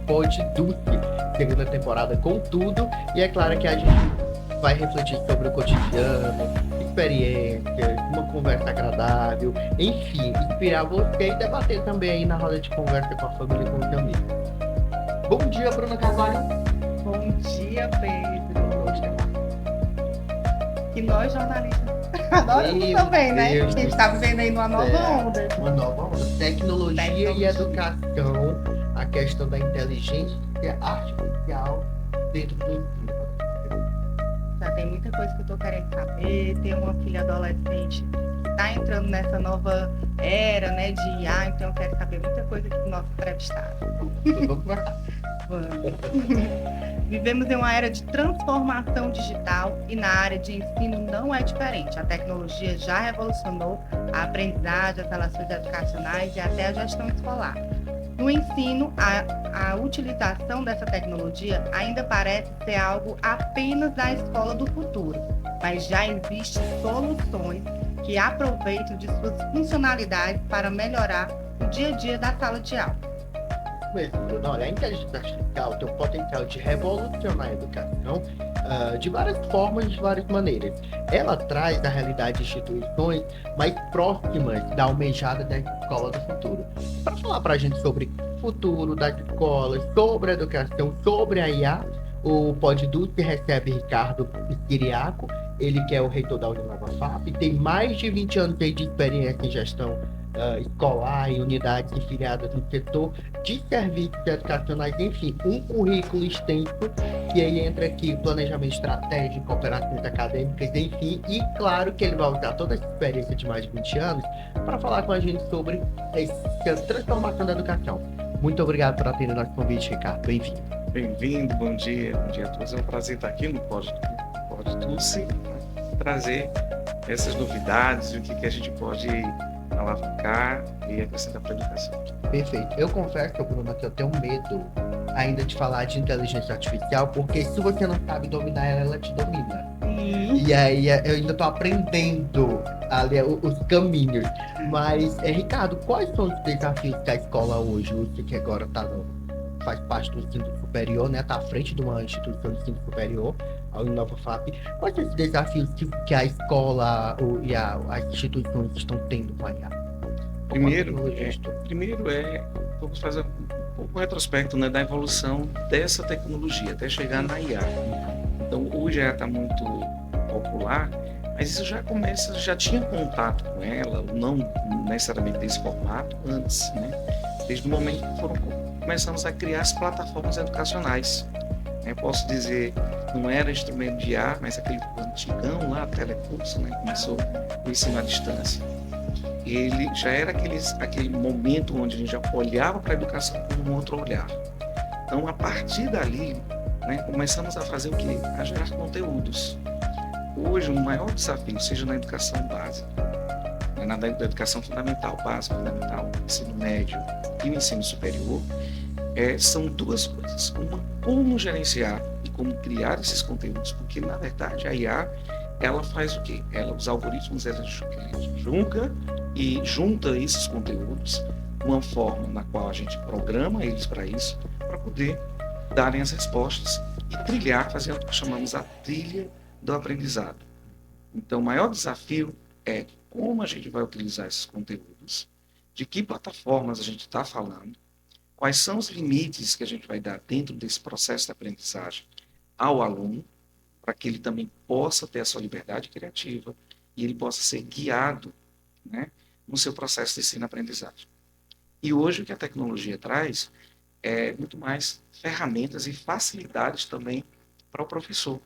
Pod Duque, segunda temporada com tudo. E é claro que a gente vai refletir sobre o cotidiano, experiências, uma conversa agradável, enfim, inspirar você e debater também aí na roda de conversa com a família e com os amigos. Bom dia, Bruna Carvalho. Bom dia, Pedro. E nós, jornalistas, adoramos Meu também, né? Deus A gente do está vivendo aí numa nova céu. onda. Uma nova onda. Tecnologia e educação, a questão da inteligência artificial dentro do ensino. Já tem muita coisa que eu tô querendo saber. Tem uma filha adolescente que está entrando nessa nova era, né, de IA, então eu quero saber muita coisa aqui do nosso entrevistado. Vamos conversar. Vivemos em uma era de transformação digital e na área de ensino não é diferente. A tecnologia já revolucionou a aprendizagem, as relações educacionais e até a gestão escolar. No ensino, a utilização dessa tecnologia ainda parece ser algo apenas da escola do futuro, mas já existem soluções que aproveitam de suas funcionalidades para melhorar o dia a dia da sala de aula. Mesmo, Bruno, olha, a inteligência artificial tem o potencial de revolucionar a educação de várias formas, de várias maneiras. Ela traz da realidade instituições mais próximas da almejada da escola do futuro. Para falar para a gente sobre o futuro das escolas, sobre a educação, sobre a IA, o Podduc recebe Ricardo Siriaco, ele que é o reitor da Uninova FAP, tem mais de 20 anos de experiência em gestão escolar e unidades filiadas no setor de serviços educacionais, enfim, um currículo extenso, que aí entra aqui planejamento estratégico, operações acadêmicas, enfim, e claro que ele vai usar toda essa experiência de mais de 20 anos para falar com a gente sobre essa transformação da educação. Muito obrigado por atender nosso convite, Ricardo. Bem-vindo. Bem-vindo, bom dia a todos. É um prazer estar aqui no Podduc, trazer essas novidades e o que a gente pode alavancar e acrescentar para a educação. Perfeito. Eu confesso, Bruno, que eu tenho medo ainda de falar de inteligência artificial, porque se você não sabe dominar ela, ela te domina. E aí eu ainda estou aprendendo ali os caminhos. Mas, Ricardo, quais são os desafios da escola hoje? Você que agora faz parte do ensino superior, né? Está à frente de uma instituição de ensino superior, a Uninova FAP. Quais são os desafios que a escola e as instituições estão tendo com a IA? Primeiro vamos fazer um pouco retrospecto, né, da evolução dessa tecnologia até chegar na IA. Então, hoje ela está muito popular, mas isso já tinha contato com ela, não necessariamente desse formato, antes, né? Desde o momento que começamos a criar as plataformas educacionais. Posso dizer, não era instrumento de IA, mas aquele antigão lá, telecurso, né, começou o ensino à distância. Ele já era aquele momento onde a gente já olhava para a educação com um outro olhar. Então, a partir dali, né, começamos a fazer o quê? A gerar conteúdos. Hoje, o maior desafio, seja na educação básica, na educação fundamental, básica, fundamental, ensino médio e o ensino superior, são duas coisas. Uma, como gerenciar e como criar esses conteúdos, porque, na verdade, a IA, ela faz o quê? Os algoritmos, ela julga e junta esses conteúdos de uma forma na qual a gente programa eles para isso, para poder darem as respostas e trilhar, fazendo o que chamamos a trilha do aprendizado. Então, o maior desafio é como a gente vai utilizar esses conteúdos, de que plataformas a gente está falando, quais são os limites que a gente vai dar dentro desse processo de aprendizagem ao aluno, para que ele também possa ter a sua liberdade criativa e ele possa ser guiado, né, no seu processo de ensino-aprendizagem. E hoje o que a tecnologia traz é muito mais ferramentas e facilidades também para o professor.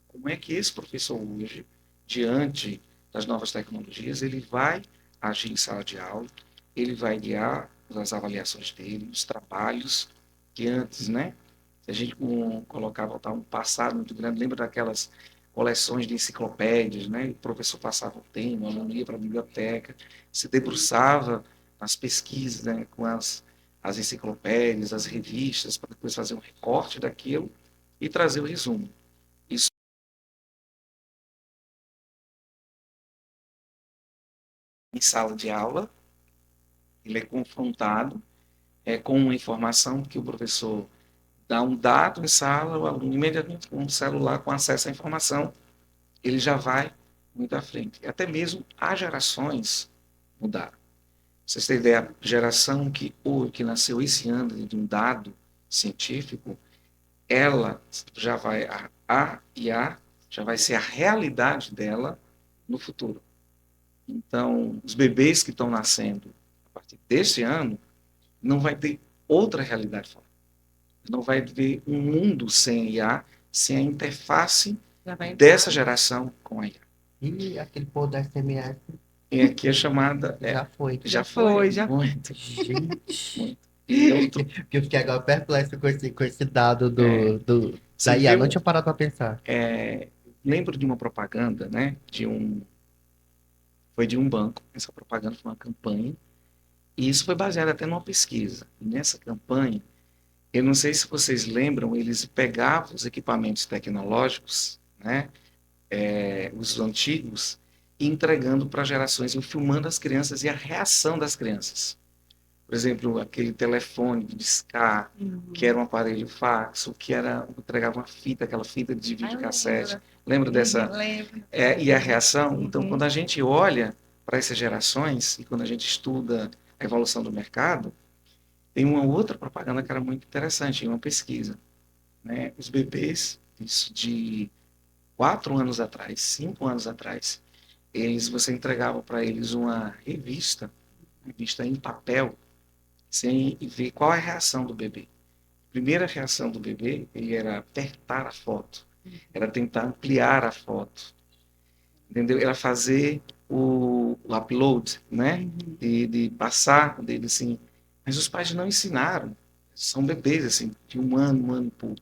Como é que esse professor hoje, diante das novas tecnologias, ele vai agir em sala de aula, ele vai guiar as avaliações dele, os trabalhos que antes, né, se a gente colocava um passado muito grande, lembra daquelas coleções de enciclopédias, né? O professor passava o tema, o aluno ia para a biblioteca, se debruçava nas pesquisas, né, com as enciclopédias, as revistas, para depois fazer um recorte daquilo e trazer o resumo. Isso em sala de aula, ele é confrontado com uma informação que o professor dá um dado em sala, o aluno imediatamente com um celular com acesso à informação, ele já vai muito à frente. E até mesmo as gerações mudaram. Vocês têm ideia, a geração que nasceu esse ano de um dado científico, ela já vai, a IA já vai ser a realidade dela no futuro. Então, os bebês que estão nascendo a partir deste ano, não vai ter outra realidade fora. Não vai ver um mundo sem IA, sem a interface dessa geração com a IA. E aquele povo da SMS E aqui a chamada já foi. já foi, já muito. Gente, E outro, que eu fiquei agora perplexo com esse dado você da IA. vê Não tinha parado para pensar. lembro de uma propaganda, né, foi de um banco. Essa propaganda foi uma campanha, e isso foi baseado até numa pesquisa. E nessa campanha, eu não sei se vocês lembram, eles pegavam os equipamentos tecnológicos, né, os antigos, e entregando para gerações, e filmando as crianças e a reação das crianças. Por exemplo, aquele telefone de discar, que era um aparelho fax, ou que entregava uma fita, aquela fita de videocassete. Lembra dessa? Lembro. E a reação? Então, Uhum. quando a gente olha para essas gerações, e quando a gente estuda a evolução do mercado, tem uma outra propaganda que era muito interessante, uma pesquisa. Né? Os bebês, isso de 4 anos atrás, 5 anos atrás, você entregava para eles uma revista em papel, sem ver qual é a reação do bebê. A primeira reação do bebê, ele era apertar a foto, era tentar ampliar a foto, entendeu? Era fazer o upload, né? De passar dele assim. Mas os pais não ensinaram. São bebês assim, de um ano e pouco.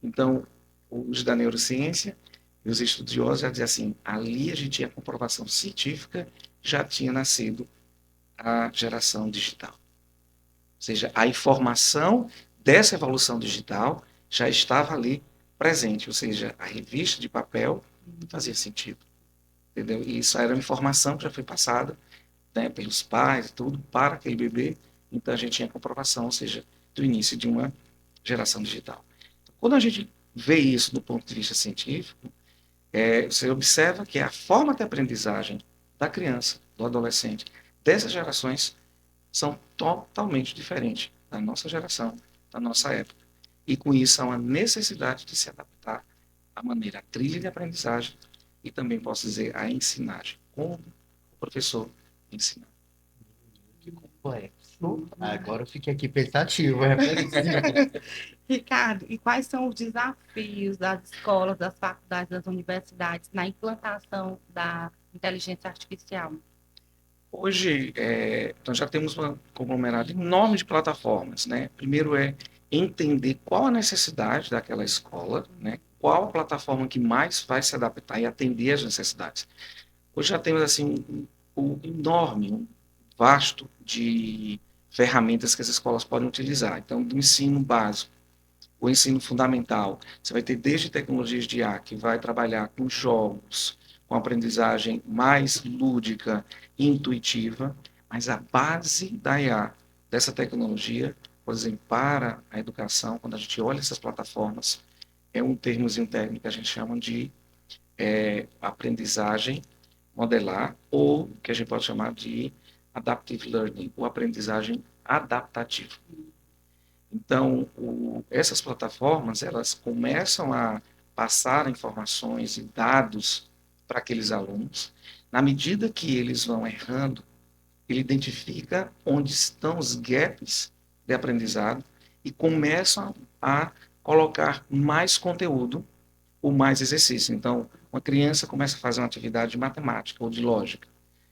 Então, os da neurociência e os estudiosos já diziam assim, ali a gente tinha comprovação científica, já tinha nascido a geração digital. Ou seja, a informação dessa evolução digital já estava ali presente, ou seja, a revista de papel fazia sentido, entendeu? E isso era uma informação que já foi passada, né, pelos pais e tudo para aquele bebê, então a gente tinha comprovação, ou seja, do início de uma geração digital. Quando a gente vê isso do ponto de vista científico, você observa que a forma de aprendizagem da criança, do adolescente, dessas gerações são totalmente diferentes da nossa geração, da nossa época. E com isso há uma necessidade de se adaptar à maneira, à trilha de aprendizagem e também, posso dizer, à ensinagem. Como o professor ensina. Que complexo. Agora eu fiquei aqui pensativo, reflexivo. Ricardo, e quais são os desafios das escolas, das faculdades, das universidades na implantação da inteligência artificial? Hoje, nós já temos um conglomerado enorme de plataformas. Né? Primeiro é entender qual a necessidade daquela escola, né? Qual a plataforma que mais vai se adaptar e atender às necessidades. Hoje já temos assim, enorme, um vasto de ferramentas que as escolas podem utilizar. Então, do ensino básico, o ensino fundamental, você vai ter desde tecnologias de IA, que vai trabalhar com jogos, com aprendizagem mais lúdica e intuitiva, mas a base da IA, dessa tecnologia, por exemplo, para a educação, quando a gente olha essas plataformas, é um termozinho técnico que a gente chama de aprendizagem modelar, ou que a gente pode chamar de adaptive learning, ou aprendizagem adaptativa. Então, essas plataformas, elas começam a passar informações e dados para aqueles alunos. Na medida que eles vão errando, ele identifica onde estão os gaps de aprendizado e começam a colocar mais conteúdo ou mais exercício. Então, uma criança começa a fazer uma atividade de matemática ou de lógica.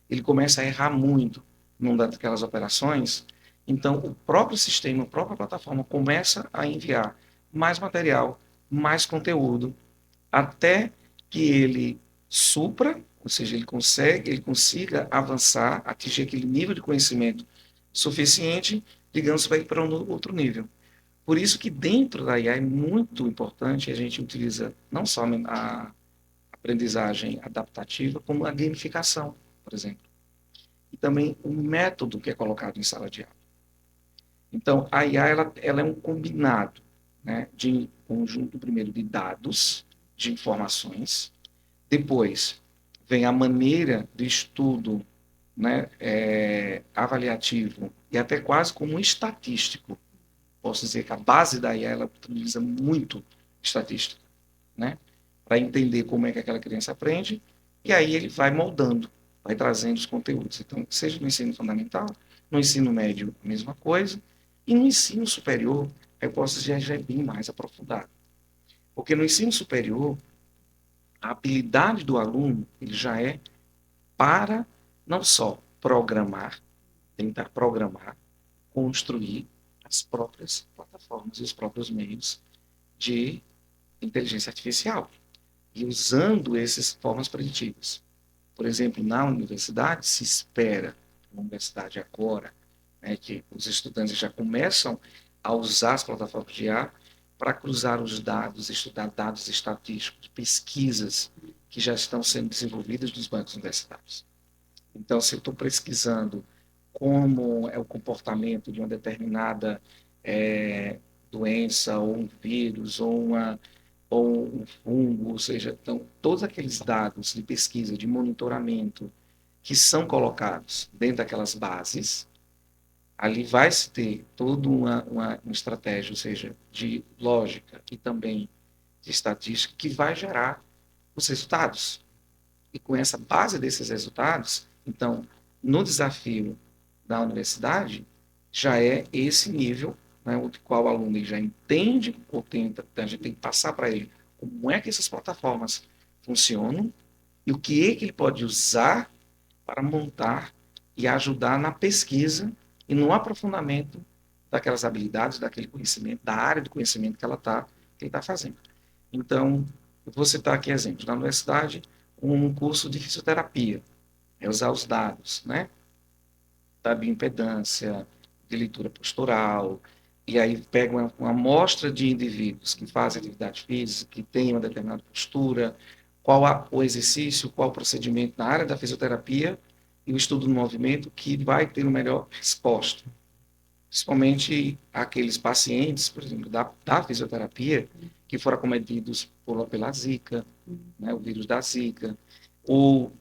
Ele começa a errar muito numa daquelas operações. Então, o próprio sistema, a própria plataforma começa a enviar mais material, mais conteúdo, até que ele supra, ou seja, ele consiga avançar, atingir aquele nível de conhecimento suficiente, digamos, para ir para um outro nível. Por isso que dentro da IA é muito importante a gente utiliza não só a aprendizagem adaptativa, como a gamificação, por exemplo. E também o método que é colocado em sala de aula. Então, a IA ela é um combinado, né, de conjunto, primeiro, de dados, de informações, depois vem a maneira de estudo, né, avaliativo e até quase como um estatístico. Posso dizer que a base da IA ela utiliza muito estatística, né, para entender como é que aquela criança aprende, e aí ele vai moldando, vai trazendo os conteúdos. Então, seja no ensino fundamental, no ensino médio, a mesma coisa, e no ensino superior, eu posso dizer já é bem mais aprofundado. Porque no ensino superior, a habilidade do aluno ele já é para não só programar, tentar programar, construir as próprias plataformas e os próprios meios de inteligência artificial e usando essas formas preditivas. Por exemplo, na universidade se espera, na universidade agora, né, que os estudantes já começam a usar as plataformas de IA para cruzar os dados, estudar dados estatísticos, pesquisas que já estão sendo desenvolvidas nos bancos universitários. Então, se eu estou pesquisando como é o comportamento de uma determinada doença, ou um vírus, ou um fungo, ou seja, então, todos aqueles dados de pesquisa, de monitoramento, que são colocados dentro daquelas bases, ali vai se ter toda uma estratégia, ou seja, de lógica e também de estatística, que vai gerar os resultados. E com essa base desses resultados, então, no desafio da universidade, já é esse nível, né, o qual o aluno já entende, ou tenta, a gente tem que passar para ele como é que essas plataformas funcionam e o que é que ele pode usar para montar e ajudar na pesquisa e no aprofundamento daquelas habilidades, daquele conhecimento, da área de conhecimento que ele tá fazendo. Então, eu vou citar aqui exemplos. Na universidade, um curso de fisioterapia, é usar os dados, né, da bioimpedância, de leitura postural, e aí pega uma amostra de indivíduos que fazem atividade física, que têm uma determinada postura, o exercício, qual o procedimento na área da fisioterapia e o estudo do movimento que vai ter uma melhor resposta. Principalmente aqueles pacientes, por exemplo, da fisioterapia, que foram acometidos pela Zika, né, o vírus da Zika, ou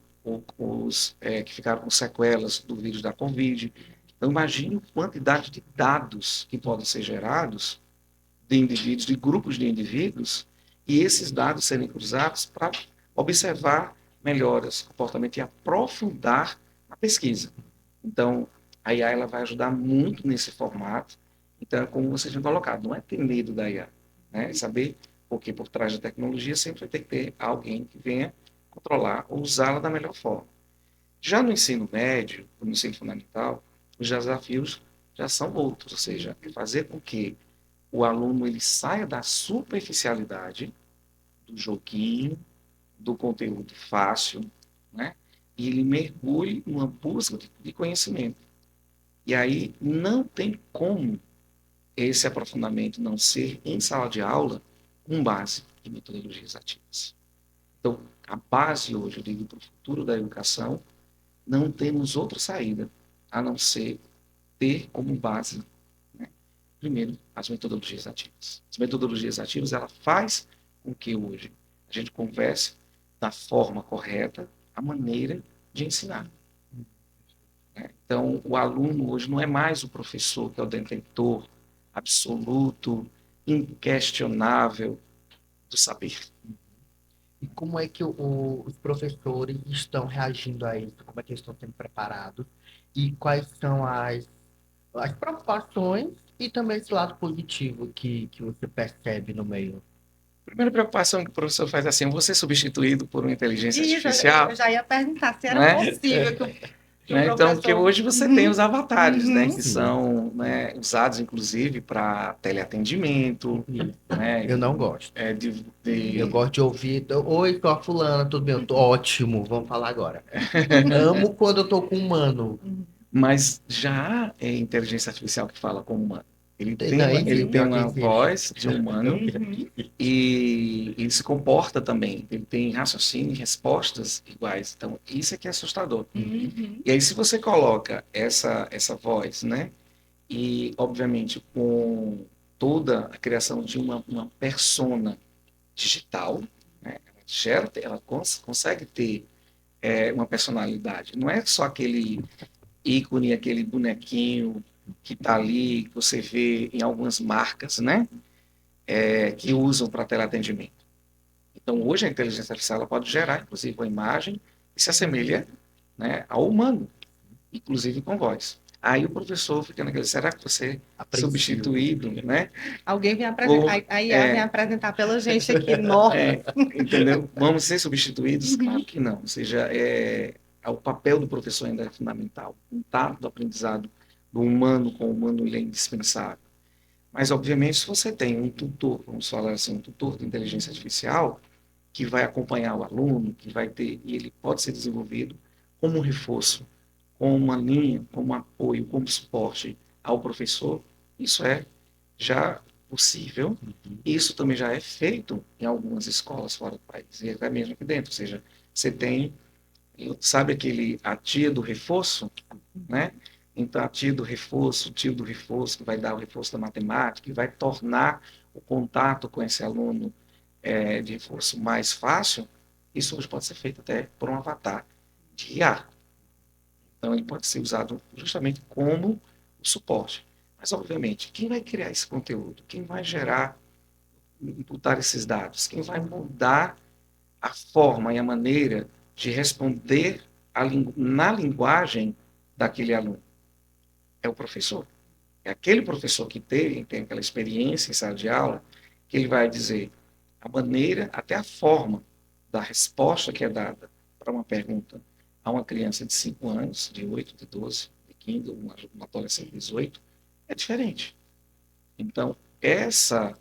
os que ficaram com sequelas do vírus da Covid. Então, imagine a quantidade de dados que podem ser gerados de indivíduos, de grupos de indivíduos, e esses dados serem cruzados para observar melhoras, comportamento e aprofundar a pesquisa. Então, a IA ela vai ajudar muito nesse formato. Então, como vocês tinham colocado, não é ter medo da IA, né? É saber porque por trás da tecnologia sempre vai ter que ter alguém que venha controlar ou usá-la da melhor forma. Já no ensino médio, no ensino fundamental, os desafios já são outros, ou seja, é fazer com que o aluno ele saia da superficialidade do joguinho, do conteúdo fácil, né? E ele mergulhe numa busca de conhecimento. E aí não tem como esse aprofundamento não ser em sala de aula com base em metodologias ativas. Então, a base hoje, eu digo, para o futuro da educação, não temos outra saída a não ser ter como base, né, primeiro, as metodologias ativas. As metodologias ativas, ela faz com que hoje a gente converse da forma correta, a maneira de ensinar. Então, o aluno hoje não é mais o professor que é o detentor absoluto, inquestionável do saber. E como é que os professores estão reagindo a isso? Como é que eles estão sendo preparados? E quais são as preocupações e também esse lado positivo que você percebe no meio? A primeira preocupação que o professor faz é assim, eu vou ser substituído por uma inteligência Isso, artificial, eu já ia perguntar se era né? possível que o Né? Então, porque professor... hoje você tem os avatares, né, Uhum. que são, né, usados inclusive para teleatendimento, né, Eu não gosto. Eu de... gosto de ouvir. Oi, sou a fulana, tudo bem? Eu tô ótimo, vamos falar agora. Amo quando eu tô com um humano. Mas já há inteligência artificial que fala como humano. Não, Ele tem pior que uma existe. voz de humano Uhum. e ele se comporta também. Ele tem raciocínio e respostas iguais. Então, isso é que é assustador. Uhum. E aí, se você coloca essa voz, né, e, obviamente, com toda a criação de uma persona digital, né? Ela consegue ter uma personalidade. Não é só aquele ícone, aquele bonequinho que está ali, que você vê em algumas marcas, né? Que usam para teleatendimento. Então, hoje a inteligência artificial ela pode gerar, inclusive, uma imagem que se assemelha, né, ao humano, inclusive com voz. Aí o professor fica naquele, será que você substituído, né? Alguém vem Ou, apresentar, a IA vem apresentar pela gente aqui, entendeu? Vamos ser substituídos? Claro que não. Ou seja, o papel do professor ainda é fundamental. O contato do aprendizado do humano com o humano ele é indispensável. Mas, obviamente, se você tem um tutor, vamos falar assim, um tutor de inteligência artificial, que vai acompanhar o aluno, que vai ter, e ele pode ser desenvolvido como um reforço, como uma linha, como apoio, como suporte ao professor, isso é já possível. Isso também já é feito em algumas escolas fora do país, e até mesmo aqui dentro. Ou seja, você tem, sabe a tia do reforço, né? Então, a tia do reforço, o tio do reforço, que vai dar o reforço da matemática, que vai tornar o contato com esse aluno de reforço mais fácil, isso hoje pode ser feito até por um avatar de IA. Então, ele pode ser usado justamente como o suporte. Mas, obviamente, quem vai criar esse conteúdo? Quem vai gerar, imputar esses dados? Quem vai mudar a forma e a maneira de responder na linguagem daquele aluno? É o professor. É aquele professor que tem aquela experiência em sala de aula, que ele vai dizer a maneira, até a forma da resposta que é dada para uma pergunta a uma criança de 5 anos, de 8, de 12, de 15, uma adolescente de 18, é diferente. Então, essa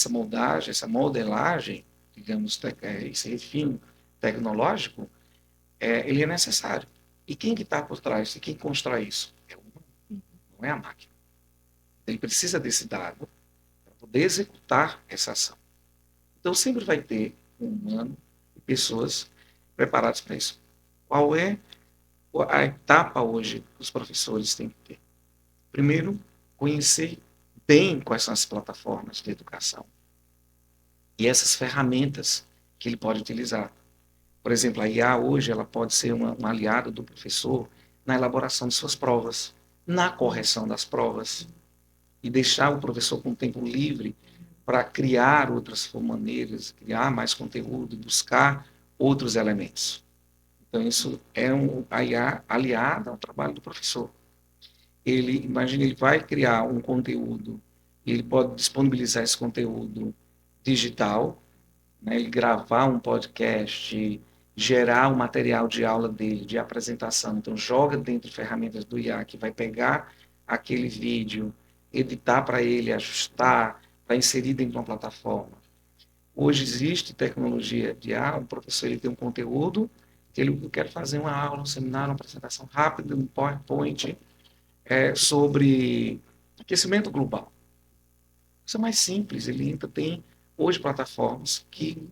moldagem, essa modelagem, digamos, esse refino tecnológico, ele é necessário. E quem que está por trás? E quem constrói isso? É o humano, não é a máquina. Ele precisa desse dado para poder executar essa ação. Então, sempre vai ter um humano e pessoas preparadas para isso. Qual é a etapa hoje que os professores têm que ter? Primeiro, conhecer bem quais são as plataformas de educação e essas ferramentas que ele pode utilizar. Por exemplo, a IA hoje ela pode ser uma aliada do professor na elaboração de suas provas, na correção das provas, e deixar o professor com tempo livre para criar outras maneiras, criar mais conteúdo, buscar outros elementos. Então, isso é a IA aliada ao trabalho do professor. Imagina, ele vai criar um conteúdo, ele pode disponibilizar esse conteúdo digital, né, ele gravar um podcast, gerar um material de aula dele, de apresentação. Então, joga dentro de ferramentas do IA, que vai pegar aquele vídeo, editar para ele, ajustar, para inserir dentro de uma plataforma. Hoje existe tecnologia de IA, o professor ele tem um conteúdo, eu quero fazer uma aula, um seminário, uma apresentação rápida, um PowerPoint, sobre aquecimento global. Isso é mais simples, ele ainda tem hoje plataformas que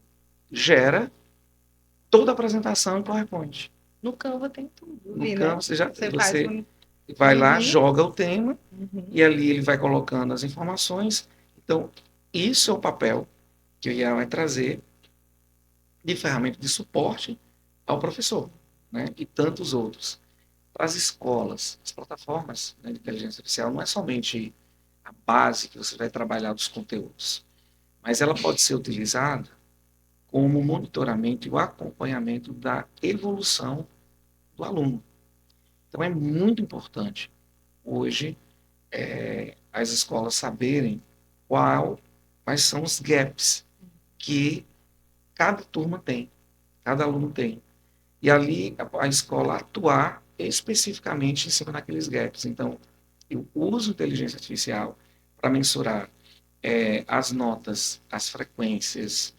gera toda a apresentação em PowerPoint. No Canva tem tudo. No Canva, você vai lá, joga o tema, e ali ele vai colocando as informações. Então, isso é o papel que o IA vai trazer de ferramenta de suporte ao professor, né? E tantos outros. Para as escolas, as plataformas, né, de inteligência artificial não é somente a base que você vai trabalhar dos conteúdos, mas ela pode ser utilizada como monitoramento e o acompanhamento da evolução do aluno. Então é muito importante hoje as escolas saberem quais são os gaps que cada turma tem, cada aluno tem. E ali a escola atuar especificamente em cima daqueles gaps. Então, eu uso inteligência artificial para mensurar as notas, as frequências,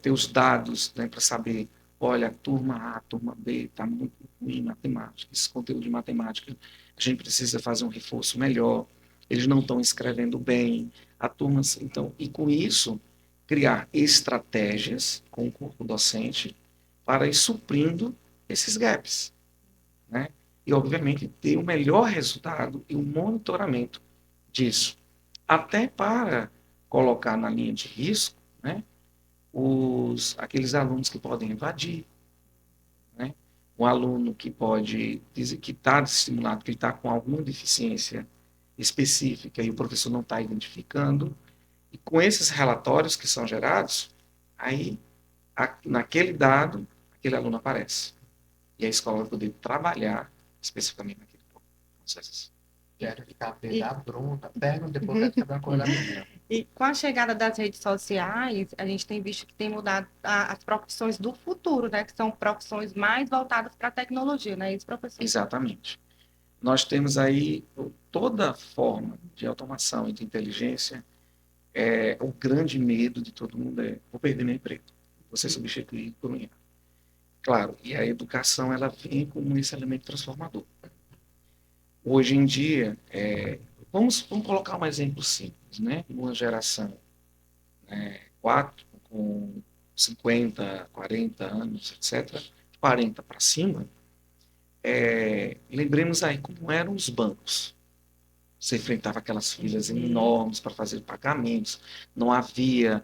ter os dados, né, para saber, olha, a turma A, a turma B está muito ruim em matemática, esse conteúdo de matemática, a gente precisa fazer um reforço melhor, eles não estão escrevendo bem, a turma, então, e com isso, criar estratégias com o corpo docente para ir suprindo esses gaps, né? e, obviamente, ter o melhor resultado e o monitoramento disso. Até para colocar na linha de risco, né, aqueles alunos que podem invadir, né, um aluno que pode dizer que está estimulado, que ele está com alguma deficiência específica e o professor não está identificando, e com esses relatórios que são gerados, aí, naquele dado, aquele aluno aparece. E a escola vai poder trabalhar especificamente naquele processo. Quero ficar pegar pronta, pergunta depois quero saber a cor da menina. E com a chegada das redes sociais, a gente tem visto que tem mudado as profissões do futuro, né? Que são profissões mais voltadas para a tecnologia, não é isso, professor? Exatamente. Nós temos aí toda forma de automação e de inteligência. O grande medo de todo mundo é: vou perder meu emprego, vou ser substituído por um IA. Claro, e a educação ela vem como esse elemento transformador. Hoje em dia, vamos colocar um exemplo simples, né? Uma geração, com 50, 40 anos, etc., 40 para cima, lembremos aí como eram os bancos. Você enfrentava aquelas filas enormes para fazer pagamentos, não havia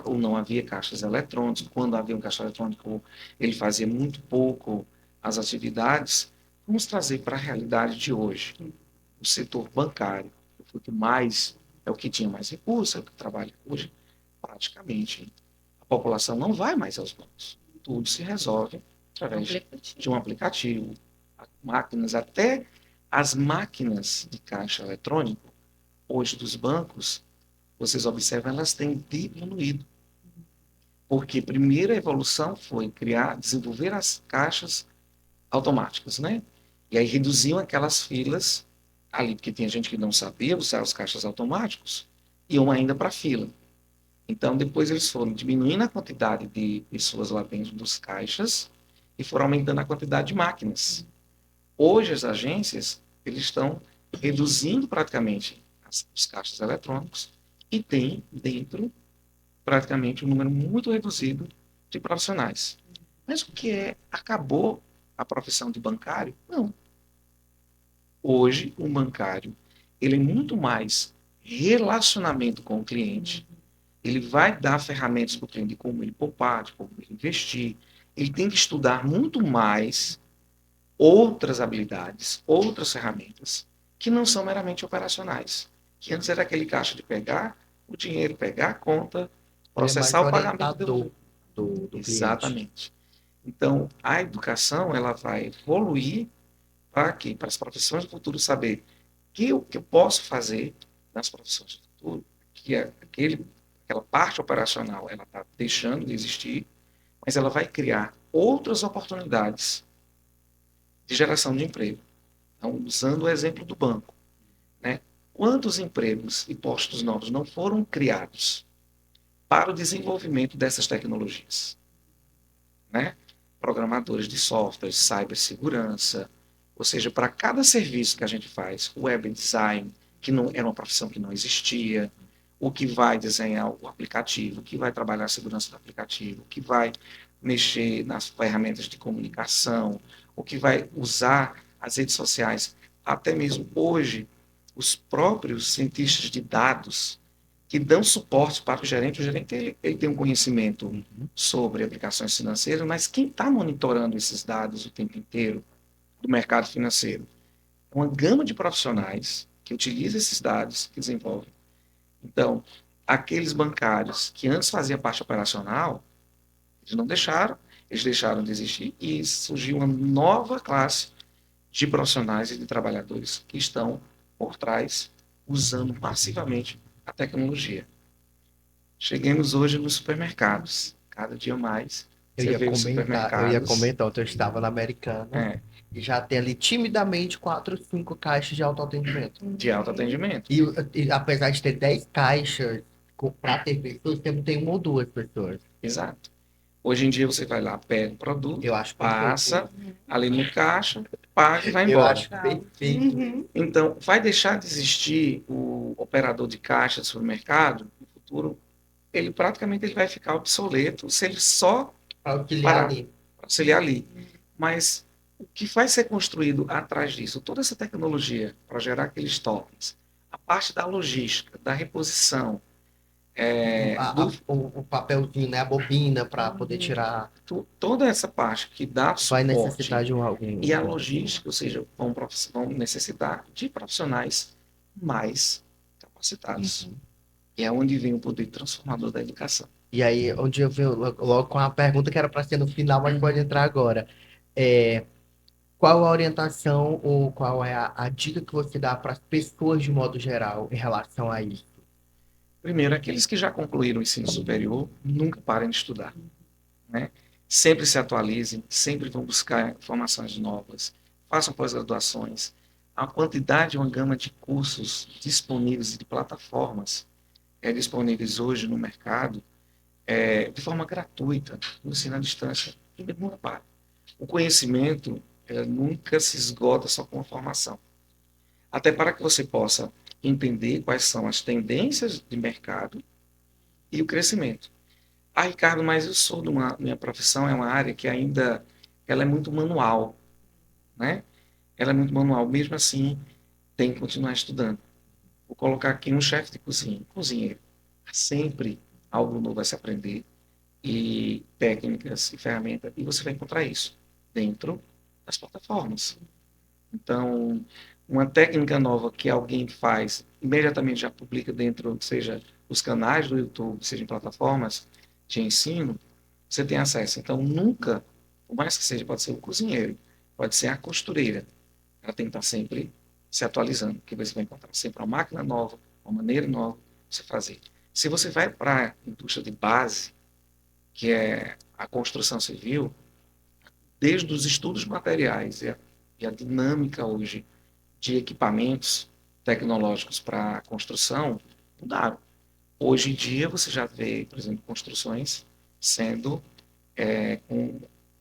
ou não havia caixas eletrônicos. Quando havia um caixa eletrônico, ele fazia muito pouco as atividades. Vamos trazer para a realidade de hoje. O setor bancário, é o que tinha mais recursos, é o que trabalha hoje. Praticamente, a população não vai mais aos bancos. Tudo se resolve através de um aplicativo. Até as máquinas de caixa eletrônico, hoje dos bancos, vocês observam, elas têm diminuído. Porque a primeira evolução foi desenvolver as caixas automáticas, né? E aí reduziam aquelas filas ali, porque tinha gente que não sabia usar os caixas automáticos, iam ainda para a fila. Então, depois eles foram diminuindo a quantidade de pessoas lá dentro dos caixas e foram aumentando a quantidade de máquinas. Hoje, as agências eles estão reduzindo praticamente os caixas eletrônicos e tem dentro praticamente um número muito reduzido de profissionais. Mas o que acabou a profissão de bancário? Não. Hoje, um bancário, ele é muito mais relacionamento com o cliente. Ele vai dar ferramentas para o cliente de como ele poupar, de como ele investir. Ele tem que estudar muito mais outras habilidades, outras ferramentas, que não são meramente operacionais. Que antes era aquele caixa de pegar o dinheiro, pegar a conta, processar o pagamento do cliente. Exatamente. Então, a educação ela vai evoluir para quê? Para as profissões do futuro saber o que eu posso fazer nas profissões do futuro, que aquela parte operacional ela está deixando de existir, mas ela vai criar outras oportunidades de geração de emprego. Então, usando o exemplo do banco, né? Quantos empregos e postos novos não foram criados para o desenvolvimento dessas tecnologias, né? Programadores de software, cibersegurança, ou seja, para cada serviço que a gente faz, web design, que não era uma profissão que não existia, o que vai desenhar o aplicativo, o que vai trabalhar a segurança do aplicativo, o que vai mexer nas ferramentas de comunicação, o que vai usar as redes sociais. Até mesmo hoje, os próprios cientistas de dados que dão suporte para o gerente ele tem um conhecimento sobre aplicações financeiras, mas quem está monitorando esses dados o tempo inteiro do mercado financeiro? É uma gama de profissionais que utiliza esses dados, que desenvolvem. Então, aqueles bancários que antes faziam parte operacional, eles não deixaram, eles deixaram de existir e surgiu uma nova classe de profissionais e de trabalhadores que estão por trás, usando massivamente a tecnologia. Cheguemos hoje nos supermercados. Cada dia mais, Eu ia comentar, ontem eu estava na Americana e já tem ali timidamente 4 ou 5 caixas de autoatendimento. De autoatendimento. E apesar de ter 10 caixas para ter pessoas, sempre tem 1 ou 2 pessoas. Exato. Hoje em dia você vai lá, pega o produto, passa ali no caixa, paga e vai embora. Eu acho perfeito. Então, vai deixar de existir o operador de caixa de supermercado no futuro, ele praticamente vai ficar obsoleto se ele só Para auxiliar ali. Auxiliar ali. Mas o que vai ser construído atrás disso? Toda essa tecnologia para gerar aqueles tokens, a parte da logística, da reposição, O papelzinho, né? A bobina para poder tirar. toda essa parte que dá Vai necessitar suporte de algum. e a logística, ou seja, vão necessitar de profissionais mais capacitados. Uhum. E é onde vem o poder transformador da educação. E aí, onde eu venho logo com a pergunta que era para ser no final, mas pode entrar agora. É, qual a orientação ou qual é a dica que você dá para as pessoas de modo geral em relação a isso? Primeiro, aqueles que já concluíram o ensino superior, nunca parem de estudar, né? Sempre se atualizem, sempre vão buscar informações novas, façam pós-graduações. A quantidade, uma gama de cursos disponíveis e de plataformas disponíveis hoje no mercado, de forma gratuita, no ensino à distância, primeiro não para. O conhecimento nunca se esgota só com a formação. Até para que você possa entender quais são as tendências de mercado e o crescimento. Ah, Ricardo, mas eu sou minha profissão é uma área que ainda ela é muito manual, né? Ela é muito manual, mesmo assim, tem que continuar estudando. Vou colocar aqui um chefe de cozinha, cozinheiro. Sempre algo novo a se aprender e técnicas e ferramentas, e você vai encontrar isso dentro das plataformas. Então, uma técnica nova que alguém faz, imediatamente já publica dentro, seja os canais do YouTube, seja em plataformas de ensino, você tem acesso. Então, nunca, por mais que seja, pode ser o cozinheiro, pode ser a costureira, ela tem que estar sempre se atualizando, porque você vai encontrar sempre uma máquina nova, uma maneira nova de você fazer. Se você vai para a indústria de base, que é a construção civil, desde os estudos materiais e a dinâmica hoje de equipamentos tecnológicos para a construção mudaram. Hoje em dia você já vê, por exemplo, construções sendo,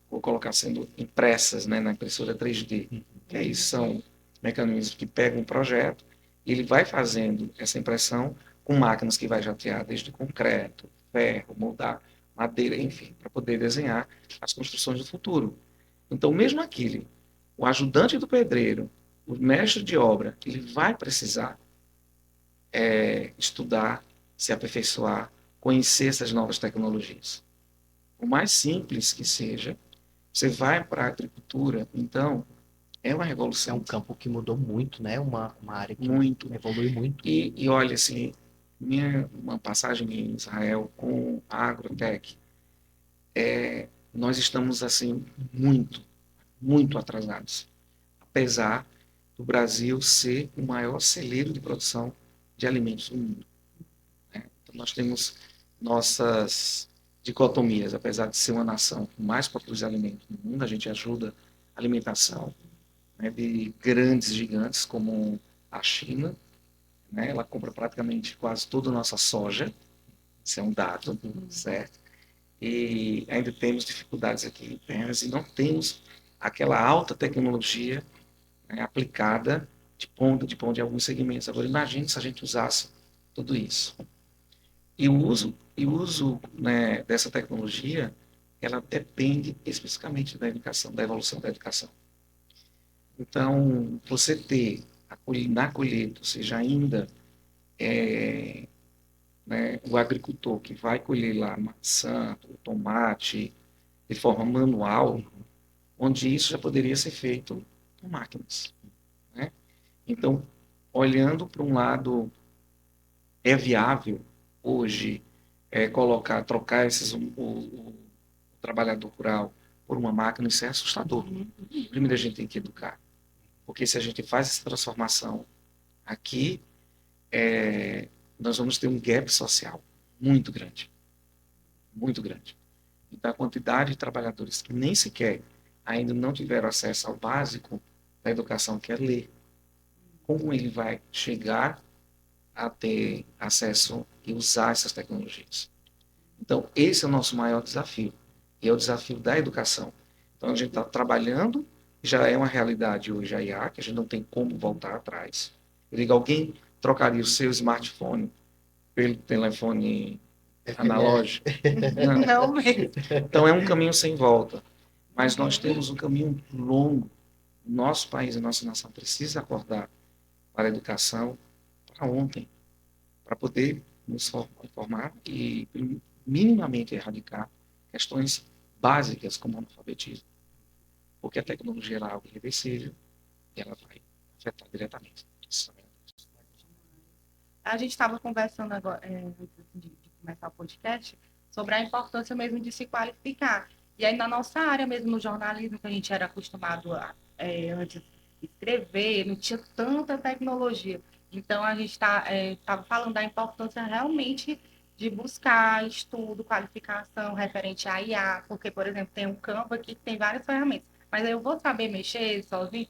vou colocar, sendo impressas, né, na impressora 3D. Que aí são mecanismos que pegam um projeto e ele vai fazendo essa impressão com máquinas que vai jatear desde concreto, ferro, moldar, madeira, enfim, para poder desenhar as construções do futuro. Então, mesmo aquele, o ajudante do pedreiro, o mestre de obra, ele vai precisar estudar, se aperfeiçoar, conhecer essas novas tecnologias. O mais simples que seja, você vai para a agricultura, então, é uma É revolução. um campo que mudou muito, né? Uma área que Muito. evolui muito. E olha, assim, uma passagem em Israel com a Agrotech, nós estamos, assim, muito, muito atrasados. Apesar do Brasil ser o maior celeiro de produção de alimentos do mundo, né? Então, nós temos nossas dicotomias. Apesar de ser uma nação que mais produz alimentos no mundo, a gente ajuda a alimentação, né, de grandes gigantes como a China, né? Ela compra praticamente quase toda a nossa soja, isso é um dado, certo? E ainda temos dificuldades aqui internas e não temos aquela alta tecnologia, né, aplicada de ponta em alguns segmentos. Agora, imagine se a gente usasse tudo isso. E o uso, né, dessa tecnologia, ela depende especificamente da educação, da evolução da educação. Então, você ter na colheita, ou seja, ainda né, o agricultor que vai colher lá maçã, o tomate, de forma manual, onde isso já poderia ser feito com máquinas, né? Então, olhando para um lado, é viável hoje trocar o trabalhador rural por uma máquina, isso é assustador. Primeiro a gente tem que educar, porque se a gente faz essa transformação aqui, nós vamos ter um gap social muito grande, muito grande. Então, a quantidade de trabalhadores que nem sequer ainda não tiveram acesso ao básico da educação, que é ler, como ele vai chegar a ter acesso e usar essas tecnologias? Então, esse é o nosso maior desafio, e é o desafio da educação. Então, a gente está trabalhando, já é uma realidade hoje a IA, que a gente não tem como voltar atrás. Eu digo, alguém trocaria o seu smartphone pelo telefone analógico? Não mesmo. Então, é um caminho sem volta. Mas nós temos um caminho longo. Nosso país e nossa nação precisa acordar para a educação para ontem, para poder nos informar e minimamente erradicar questões básicas como o analfabetismo. Porque a tecnologia é algo irreversível e ela vai afetar diretamente. A gente estava conversando agora, antes de começar o podcast, sobre a importância mesmo de se qualificar. E aí, na nossa área mesmo, no jornalismo, que a gente era acostumado a, antes, escrever, não tinha tanta tecnologia. Então, a gente estava falando da importância realmente de buscar estudo, qualificação referente à IA, porque, por exemplo, tem um Canva aqui que tem várias ferramentas, mas aí eu vou saber mexer sozinho?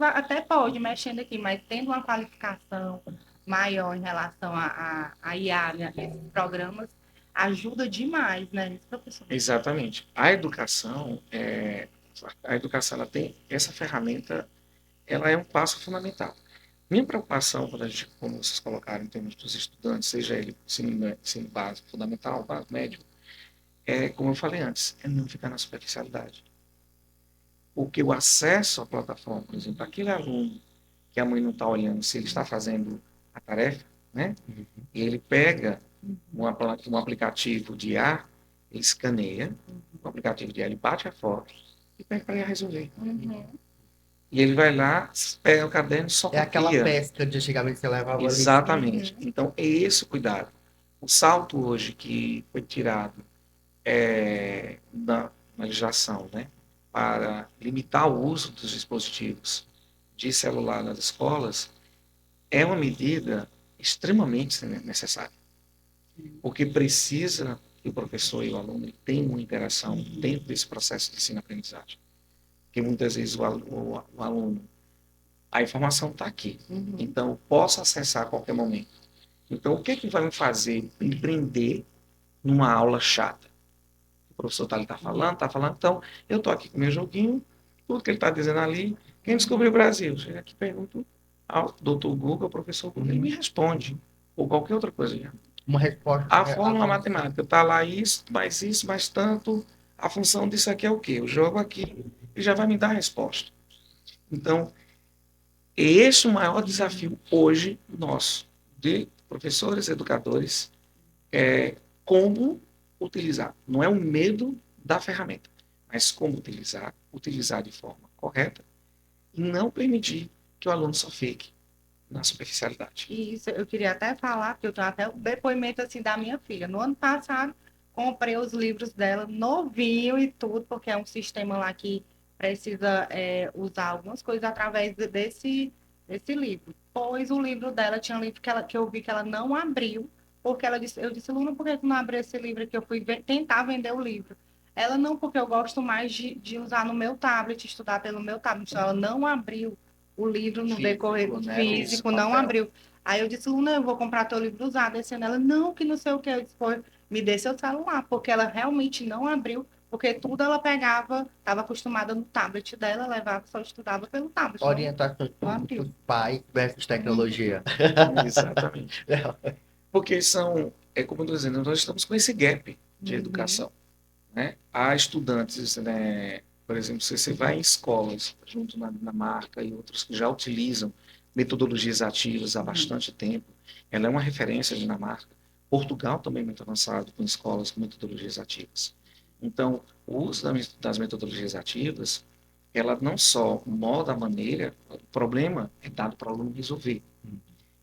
Até pode, mexendo aqui, mas tendo uma qualificação maior em relação a IA, né, esses programas, ajuda demais, né, professor? Exatamente. A educação ela tem essa ferramenta, ela é um passo fundamental. Minha preocupação, quando a gente, como vocês colocaram, em termos dos estudantes, seja ele ensino básico, fundamental, básico, médio, como eu falei antes, é não ficar na superficialidade. Porque o acesso à plataforma, por exemplo, aquele aluno que a mãe não está olhando se ele está fazendo a tarefa, né? E ele pega um aplicativo de IA, ele escaneia, o aplicativo de IA, ele bate a foto e pega para resolver. Uhum. E ele vai lá, pega o caderno e só É aquela copia. pesca de antigamente que você levava ali. Exatamente. Então, é esse o cuidado. O salto hoje que foi tirado na legislação, né, para limitar o uso dos dispositivos de celular nas escolas, é uma medida extremamente necessária. Porque precisa que o professor e o aluno tenham uma interação dentro desse processo de ensino-aprendizagem. Porque muitas vezes o aluno, a informação está aqui, então eu posso acessar a qualquer momento. Então, o que vai me fazer empreender numa aula chata? O professor está falando, então eu estou aqui com o meu joguinho, tudo que ele está dizendo ali, quem descobriu o Brasil? Chega aqui e pergunto ao doutor Google, ao professor Google, ele me responde, ou qualquer outra coisa. Uma resposta. A fórmula matemática está lá, isso, mais tanto, a função disso aqui é o quê? Eu jogo aqui e já vai me dar a resposta. Então, esse é o maior desafio hoje nosso, de professores, educadores, como utilizar. Não é o medo da ferramenta, mas como utilizar de forma correta e não permitir que o aluno só fique na superficialidade. Isso, eu queria até falar, porque eu tenho até o depoimento assim da minha filha. No ano passado, comprei os livros dela novinho e tudo, porque é um sistema lá que precisa usar algumas coisas através desse livro. Pois o livro dela tinha um livro que eu vi que ela não abriu, porque eu disse, Luna, por que tu não abriu esse livro aqui? Eu fui tentar vender o livro. Ela não, porque eu gosto mais de usar no meu tablet, estudar pelo meu tablet. Então, ela não abriu o livro no decorrer físico, não abriu. Aí eu disse, Luna, eu vou comprar teu livro usado. Esse ano ela, não, que não sei o que. Eu disse, pô, me dê seu celular, porque ela realmente não abriu, porque tudo ela pegava, estava acostumada no tablet dela, levava, só estudava pelo tablet. Orientações dos pais versus tecnologia. Exatamente. Porque como eu estou dizendo, nós estamos com esse gap de educação. Né? Há estudantes, né? Por exemplo, se você vai em escolas, junto na Dinamarca e outros que já utilizam metodologias ativas há bastante tempo, ela é uma referência, a Dinamarca. Portugal também é muito avançado com escolas com metodologias ativas. Então, o uso das metodologias ativas, ela não só molda a maneira, o problema é dado para o aluno resolver.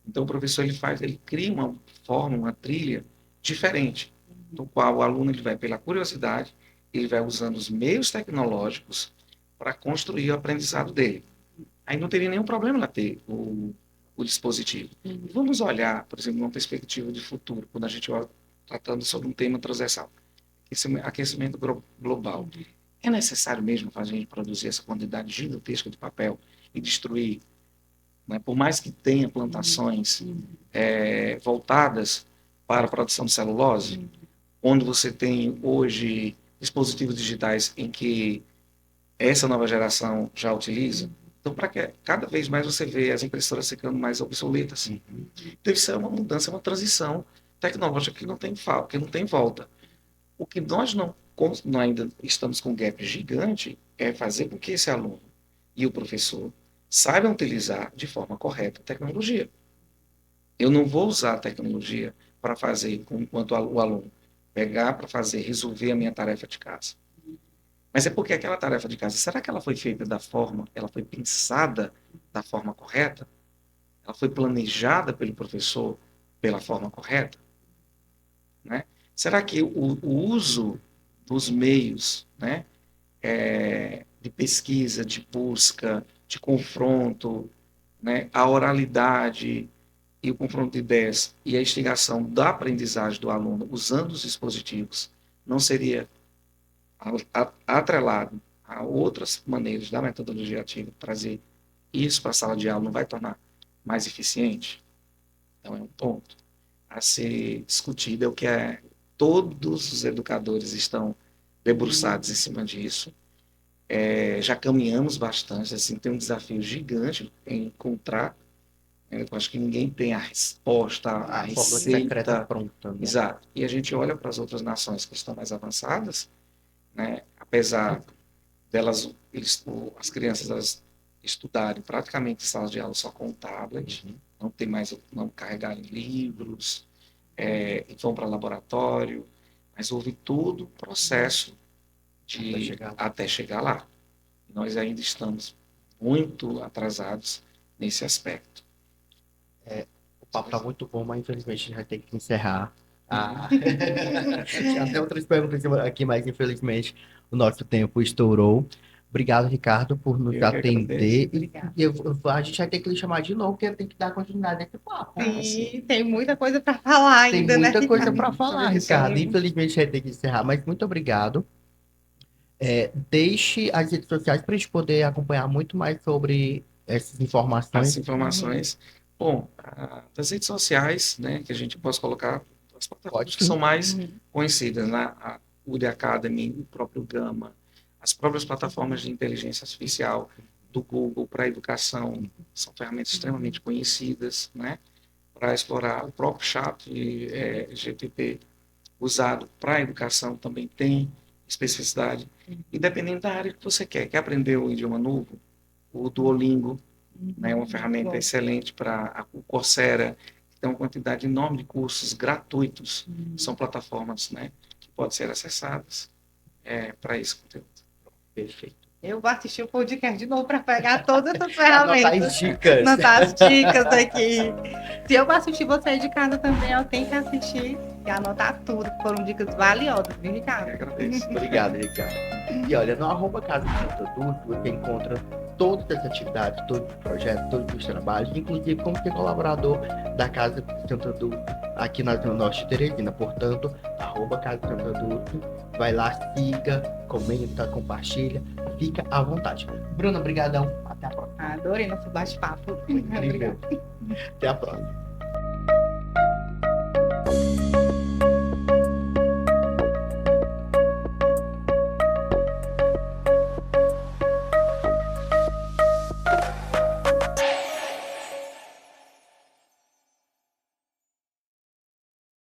Então, o professor ele cria uma forma, uma trilha diferente, no qual o aluno ele vai pela curiosidade, ele vai usando os meios tecnológicos para construir o aprendizado dele. Aí não teria nenhum problema lá ter o dispositivo. Vamos olhar, por exemplo, numa perspectiva de futuro, quando a gente vai tratando sobre um tema transversal, aquecimento global. É necessário mesmo para a gente produzir essa quantidade gigantesca de papel e destruir, né? Por mais que tenha plantações voltadas para a produção de celulose, onde você tem hoje dispositivos digitais em que essa nova geração já utiliza. Então, para que cada vez mais você vê as impressoras ficando mais obsoletas. Deve ser uma mudança, uma transição tecnológica que não tem volta. O que nós não como nós ainda estamos com um gap gigante, é fazer com que esse aluno e o professor saibam utilizar de forma correta a tecnologia. Eu não vou usar a tecnologia para fazer enquanto o aluno pegar para fazer, resolver a minha tarefa de casa. Mas é porque aquela tarefa de casa, será que ela foi feita ela foi pensada da forma correta? Ela foi planejada pelo professor pela forma correta? Né? Será que o uso dos meios, né, de pesquisa, de busca, de confronto, né, a oralidade e o confronto de ideias e a instigação da aprendizagem do aluno usando os dispositivos não seria atrelado a outras maneiras da metodologia ativa, trazer isso para a sala de aula não vai tornar mais eficiente? Então é um ponto a ser discutido, é o que todos os educadores estão debruçados em cima disso. Já caminhamos bastante, assim, tem um desafio gigante em encontrar. Eu acho que ninguém tem a resposta, a fórmula secreta receita. pronta, né? Exato. E a gente olha para as outras nações que estão mais avançadas, né? Apesar delas, as crianças elas estudarem praticamente em sala de aula só com o tablet, não tem mais, não carregarem livros, vão para laboratório, mas houve todo o processo até chegar lá. Nós ainda estamos muito atrasados nesse aspecto. O papo tá muito bom, mas infelizmente a gente vai ter que encerrar. Tinha até outras perguntas aqui, mas infelizmente o nosso tempo estourou. Obrigado, Ricardo, por nos Eu que atender. Obrigada. A gente vai ter que lhe chamar de novo, porque tem que dar continuidade nesse papo. Sim, tem muita coisa para falar Tem ainda, muita né? coisa para falar, Sim. Ricardo. Infelizmente a gente vai ter que encerrar, mas muito obrigado. Deixe as redes sociais para a gente poder acompanhar muito mais sobre essas informações. As informações. Bom, das redes sociais, né, que a gente pode colocar as plataformas que são mais conhecidas, né? A UD Academy, o próprio Gama, as próprias plataformas de inteligência artificial do Google para a educação, são ferramentas extremamente conhecidas, né, para explorar. O próprio chat GPT usado para a educação também tem especificidade. E dependendo da área que você quer aprender um idioma novo, o Duolingo, né, é uma ferramenta excelente para o Coursera, que tem uma quantidade enorme de cursos gratuitos, são plataformas, né, que podem ser acessadas para esse conteúdo. Perfeito. Eu vou assistir o podcast de novo para pegar todas essas ferramentas. Anotar as dicas. Anotar as dicas aqui. Se eu vou assistir você aí de casa também, eu tenho que assistir e anotar tudo. Foram dicas valiosas, viu, Ricardo? Eu agradeço. Obrigado, Ricardo. E olha, no @Casa do Santo Adulto, você encontra todas as atividades, todos os projetos, todos os trabalhos, inclusive como ser colaborador da Casa do Santo Adulto aqui na Zona Norte de Teresina. Portanto, @Casa do Santo Adulto, vai lá, siga, comenta, compartilha, fica à vontade. Bruna, brigadão. Até a próxima. Adorei nosso bate-papo. Incrível. Até a próxima.